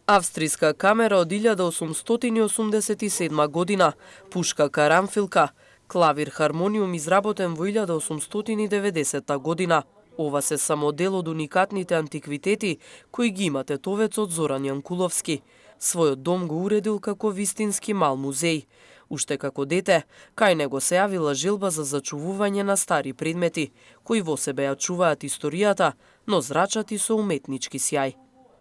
Австријска камера од 1887 година, пушка карамфилка, клавир хармониум изработен во 1890 година. Ова се само дел од уникатните антиквитети кои ги има тетовецот Зоран Јанкуловски. Својот дом го уредил како вистински мал музеј. Уште како дете, кај него се јавила желба за зачувување на стари предмети, кои во себе ја чуваат историјата, но зрачати со уметнички сјај.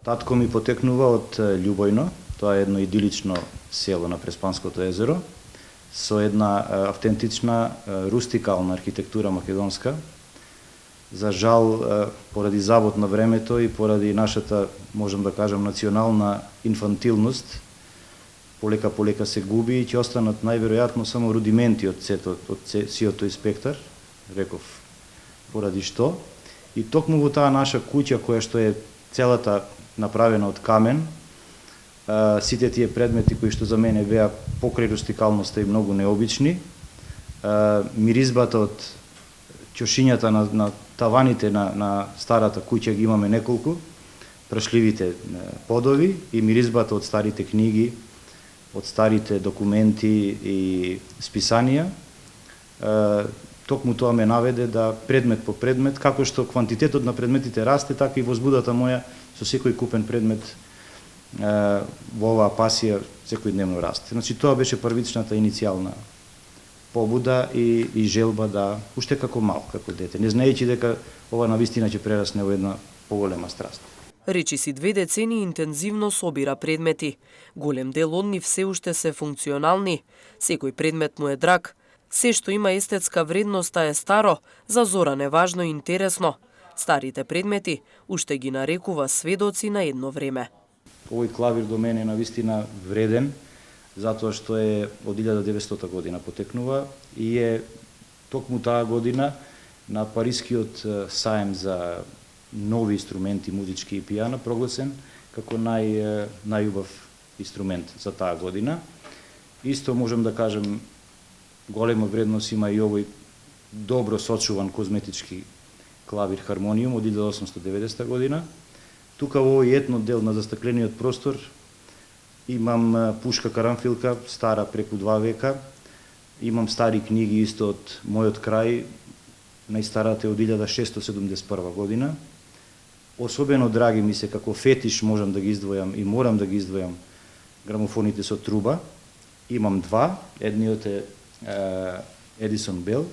Татко ми потекнува од Љубојно, тоа е едно идилично село на Преспанското езеро, со една автентична рустикална архитектура македонска. За жал, поради забот на времето и поради нашата, можам да кажам, национална инфантилност, полека се губи и ќе останат најверојатно само рудименти од сиот тој спектар, реков, поради што. И токму во таа наша куќа, која што е целата направена од камен, сите тие предмети кои што за мене беа покрај рустикалноста и многу необични, миризбата од ќошињата на таваните на старата куќа ги имаме неколку, прашливите подови и миризбата од старите книги, од старите документи и списанија, токму тоа ме наведе да предмет по предмет, како што квантитетот на предметите расте, така и возбудата моја со секој купен предмет во оваа пасија секојдневно расте. Значи тоа беше првичната иницијална побуда и желба да, уште како мал, како дете, не знаејќи дека ова навистина ќе прерасне во една поголема страст. Речиси 2 децени интензивно собира предмети. Голем дел од нив се уште се функционални. Секој предмет му е драг. Се што има естетска вредност е старо, за Зоран е важно и интересно. Старите предмети уште ги нарекува сведоци на едно време. Овој клавир до мене е навистина вреден, затоа што е од 1900 година потекнува и е токму таа година на Парискиот саем за нови инструменти, музички и пијано, прогласен како најубав инструмент за таа година. Исто можам да кажем, голема вредност има и овој добро сочуван козметички клавир хармониум од 1890 година. Тука во овој етно дел на застаклениот простор имам пушка карамфилка, стара преку 2 века, имам стари книги исто од мојот крај, најстарата е од 1671 година. Особено драги ми се како фетиш можам да ги издвојам и морам да ги издвојам грамофоните со труба. Имам 2, едниот е Едисон Бел,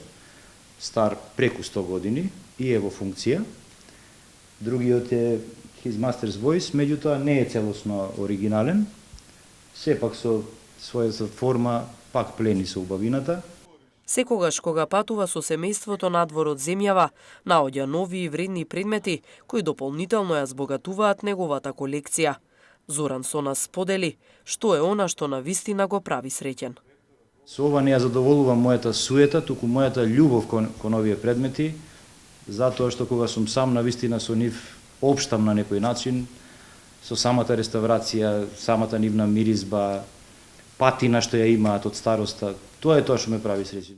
стар преку 100 години и е во функција. Другиот е His Master's Voice, меѓутоа не е целосно оригинален, сепак со својата форма пак плени со убавината. Секогаш кога патува со семејството надвор од земјава, наоѓа нови и вредни предмети кои дополнително ја збогатуваат неговата колекција. Зоран со нас сподели што е она што навистина го прави среќен. Со ова не ја задоволувам мојата суета, туку мојата љубов кон овие предмети, затоа што кога сум сам навистина со нив општам на некој начин, со самата реставрација, самата нивна миризба, патина што ја имаат од староста, тоа е тоа што ме прави среќен.